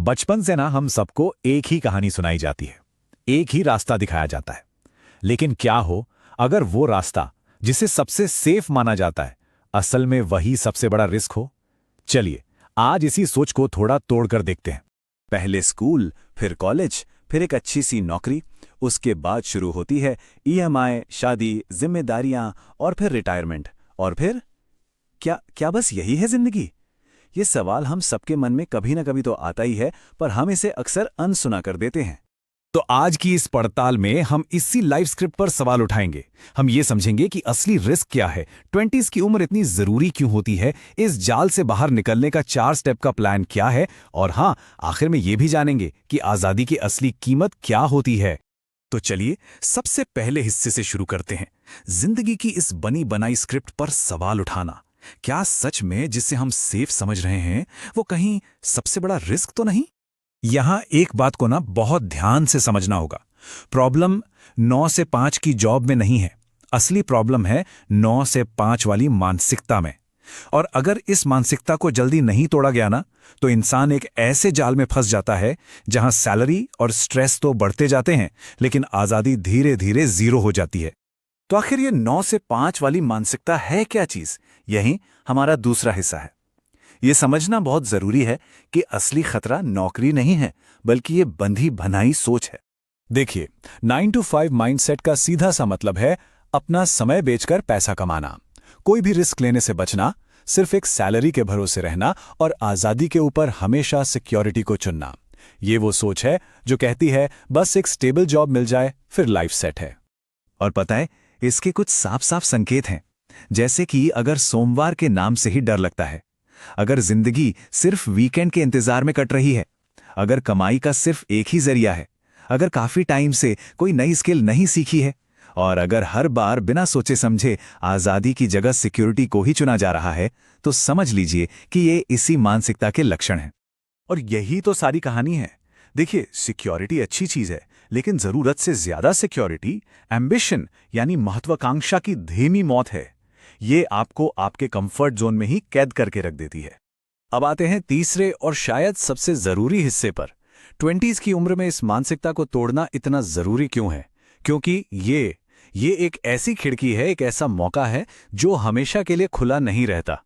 बचपन से ना हम सबको एक ही कहानी सुनाई जाती है, एक ही रास्ता दिखाया जाता है। लेकिन क्या हो अगर वो रास्ता जिसे सबसे सेफ माना जाता है असल में वही सबसे बड़ा रिस्क हो? चलिए आज इसी सोच को थोड़ा तोड़कर देखते हैं। पहले स्कूल, फिर कॉलेज, फिर एक अच्छी सी नौकरी, उसके बाद शुरू होती है ईएमआई, शादी, जिम्मेदारियां और फिर रिटायरमेंट। और फिर क्या बस यही है जिंदगी? ये सवाल हम सबके मन में कभी ना कभी तो आता ही है, पर हम इसे अक्सर अनसुना कर देते हैं। तो आज की इस पड़ताल में हम इसी लाइफ स्क्रिप्ट पर सवाल उठाएंगे। हम ये समझेंगे कि असली रिस्क क्या है, 20s की उम्र इतनी जरूरी क्यों होती है, इस जाल से बाहर निकलने का 4 स्टेप का प्लान क्या है, और हाँ, आखिर में ये भी जानेंगे कि आजादी की असली कीमत क्या होती है। तो चलिए सबसे पहले हिस्से से शुरू करते हैं, जिंदगी की इस बनी बनाई स्क्रिप्ट पर सवाल उठाना। क्या सच में जिसे हम सेफ समझ रहे हैं वो कहीं सबसे बड़ा रिस्क तो नहीं? यहां एक बात को ना बहुत ध्यान से समझना होगा। प्रॉब्लम 9 से 5 की जॉब में नहीं है, असली प्रॉब्लम है 9 से 5 वाली मानसिकता में। और अगर इस मानसिकता को जल्दी नहीं तोड़ा गया ना, तो इंसान एक ऐसे जाल में फंस जाता है जहां सैलरी और स्ट्रेस तो बढ़ते जाते हैं, लेकिन आजादी धीरे धीरे जीरो हो जाती है। तो आखिर ये 9 से 5 वाली मानसिकता है क्या चीज? यही हमारा दूसरा हिस्सा है। ये समझना बहुत जरूरी है कि असली खतरा नौकरी नहीं है, बल्कि ये बंधी बनाई सोच है। देखिए, 9 to 5 माइंडसेट का सीधा सा मतलब है अपना समय बेचकर पैसा कमाना, कोई भी रिस्क लेने से बचना, सिर्फ एक सैलरी के भरोसे रहना और आजादी के ऊपर हमेशा सिक्योरिटी को चुनना। ये वो सोच है जो कहती है बस एक स्टेबल जॉब मिल जाए फिर लाइफ सेट है। और पता है, इसके कुछ साफ साफ संकेत हैं, जैसे कि अगर सोमवार के नाम से ही डर लगता है, अगर जिंदगी सिर्फ वीकेंड के इंतजार में कट रही है, अगर कमाई का सिर्फ एक ही जरिया है, अगर काफी टाइम से कोई नई स्किल नहीं सीखी है, और अगर हर बार बिना सोचे समझे आजादी की जगह सिक्योरिटी को ही चुना जा रहा है, तो समझ लीजिए कि ये इसी मानसिकता के लक्षण हैं। और यही तो सारी कहानी है। देखिए, सिक्योरिटी अच्छी चीज है, लेकिन जरूरत से ज्यादा सिक्योरिटी एम्बिशन यानी महत्वाकांक्षा की धीमी मौत है। ये आपको आपके कंफर्ट जोन में ही कैद करके रख देती है। अब आते हैं तीसरे और शायद सबसे जरूरी हिस्से पर। 20s की उम्र में इस मानसिकता को तोड़ना इतना जरूरी क्यों है? क्योंकि ये एक ऐसी खिड़की है, एक ऐसा मौका है जो हमेशा के लिए खुला नहीं रहता।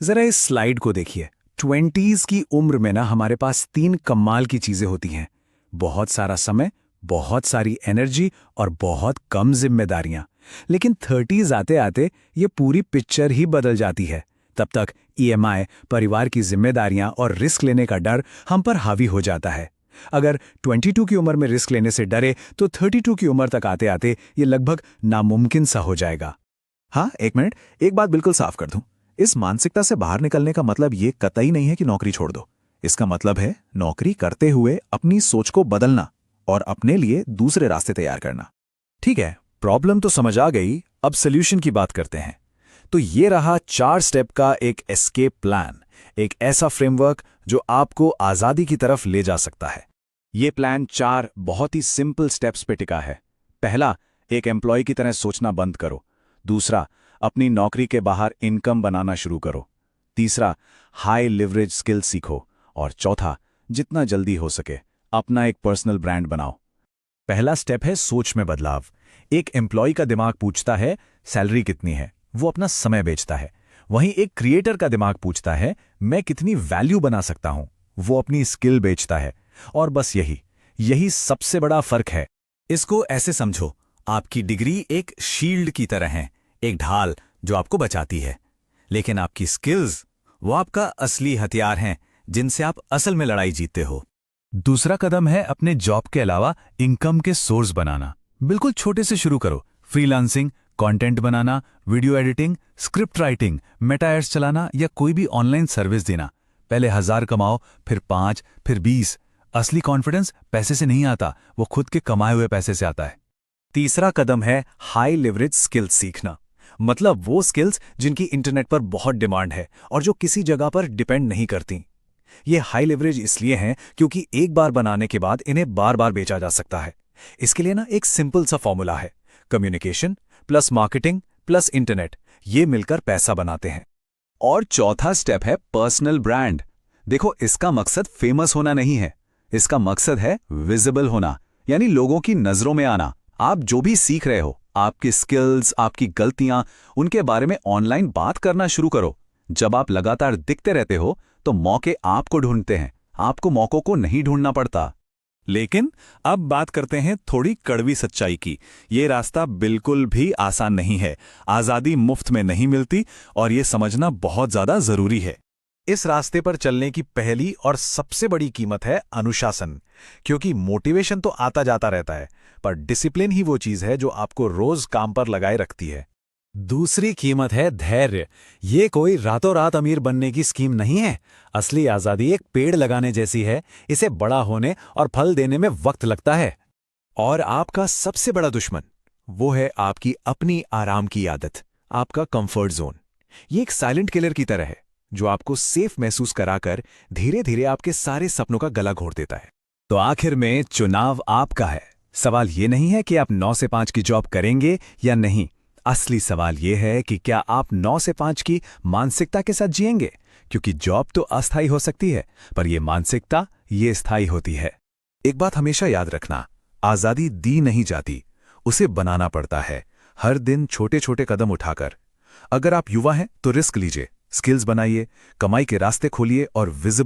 जरा इस स्लाइड को देखिए। 20s की उम्र में ना हमारे पास 3 कमाल की चीजें होती हैं: बहुत सारा समय, बहुत सारी एनर्जी और बहुत कम जिम्मेदारियां। लेकिन 30s आते आते ये पूरी पिक्चर ही बदल जाती है। तब तक ईएमआई, परिवार की जिम्मेदारियां और रिस्क लेने का डर हम पर हावी हो जाता है। अगर 22 की उम्र में रिस्क लेने से डरे तो 32 की उम्र तक आते आते ये लगभग नामुमकिन सा हो जाएगा। हाँ, एक मिनट, एक बात बिल्कुल साफ कर दूं। इस मानसिकता से बाहर निकलने का मतलब ये कतई नहीं है कि नौकरी छोड़ दो। इसका मतलब है नौकरी करते हुए अपनी सोच को बदलना और अपने लिए दूसरे रास्ते तैयार करना। ठीक है, प्रॉब्लम तो समझ आ गई, अब सॉल्यूशन की बात करते हैं। तो ये रहा 4 स्टेप का एक एस्केप प्लान, एक ऐसा फ्रेमवर्क जो आपको आजादी की तरफ ले जा सकता है। ये प्लान 4 बहुत ही सिंपल स्टेप्स पे टिका है। पहला, एक एम्प्लॉय की तरह सोचना बंद करो। दूसरा, अपनी नौकरी के बाहर इनकम बनाना शुरू करो। तीसरा, हाई लिवरेज स्किल सीखो। और चौथा, जितना जल्दी हो सके अपना एक पर्सनल ब्रांड बनाओ। पहला स्टेप है सोच में बदलाव। एक एम्प्लॉय का दिमाग पूछता है सैलरी कितनी है, वो अपना समय बेचता है। वहीं एक क्रिएटर का दिमाग पूछता है मैं कितनी वैल्यू बना सकता हूं, वो अपनी स्किल बेचता है। और बस यही सबसे बड़ा फर्क है। इसको ऐसे समझो, आपकी डिग्री एक शील्ड की तरह है, एक ढाल जो आपको बचाती है। लेकिन आपकी स्किल्स वो आपका असली हथियार हैं, जिनसे आप असल में लड़ाई जीतते हो। दूसरा कदम है अपने जॉब के अलावा इनकम के सोर्स बनाना। बिल्कुल छोटे से शुरू करो। फ्रीलांसिंग, कंटेंट बनाना, video editing, script writing, Meta ads चलाना या कोई भी ऑनलाइन सर्विस देना। पहले 1000 कमाओ, फिर 5, फिर 20। असली कॉन्फिडेंस पैसे से नहीं आता, वो खुद के कमाए हुए पैसे से आता है। तीसरा कदम है हाई लिवरेज स्किल्स सीखना। मतलब वो स्किल्स जिनकी इंटरनेट पर बहुत डिमांड है और जो किसी जगह पर डिपेंड नहीं करती। ये हाई लिवरेज इसलिए हैं क्योंकि एक बार बनाने के बाद इन्हें बार बार बेचा जा सकता है। इसके लिए ना एक सिंपल सा फॉर्मूला है, communication plus marketing plus internet, ये मिलकर पैसा बनाते हैं। और चौथा स्टेप है पर्सनल ब्रांड। देखो, इसका मकसद फेमस होना नहीं है, इसका मकसद है विजिबल होना, यानी लोगों की नजरों में आना। आप जो भी सीख रहे हो, आपकी स्किल्स, आपकी गलतियां, उनके बारे में ऑनलाइन बात करना शुरू करो। जब आप लगातार दिखते रहते हो तो मौके आपको ढूंढते हैं, आपको मौकों को नहीं ढूंढना पड़ता। लेकिन अब बात करते हैं थोड़ी कड़वी सच्चाई की। ये रास्ता बिल्कुल भी आसान नहीं है। आजादी मुफ्त में नहीं मिलती और ये समझना बहुत ज्यादा जरूरी है। इस रास्ते पर चलने की पहली और सबसे बड़ी कीमत है अनुशासन, क्योंकि मोटिवेशन तो आता जाता रहता है, पर डिसिप्लिन ही वो चीज है जो आपको रोज काम पर लगाए रखती है। दूसरी कीमत है धैर्य। ये कोई रातों रात अमीर बनने की स्कीम नहीं है। असली आजादी एक पेड़ लगाने जैसी है, इसे बड़ा होने और फल देने में वक्त लगता है। और आपका सबसे बड़ा दुश्मन वो है आपकी अपनी आराम की आदत, आपका कंफर्ट जोन। ये एक साइलेंट किलर की तरह है जो आपको सेफ महसूस कराकर धीरे धीरे आपके सारे सपनों का गला घोट देता है। तो आखिर में चुनाव आपका है। सवाल ये नहीं है कि आप 9 से 5 की जॉब करेंगे या नहीं। असली सवाल यह है कि क्या आप 9 से 5 की मानसिकता के साथ जिएंगे, क्योंकि जॉब तो अस्थायी हो सकती है, पर यह मानसिकता ये स्थायी होती है। एक बात हमेशा याद रखना, आजादी दी नहीं जाती, उसे बनाना पड़ता है, हर दिन छोटे छोटे कदम उठाकर। अगर आप युवा हैं तो रिस्क लीजिए, स्किल्स बनाइए, कमाई के रास्ते खोलिए और विजिबल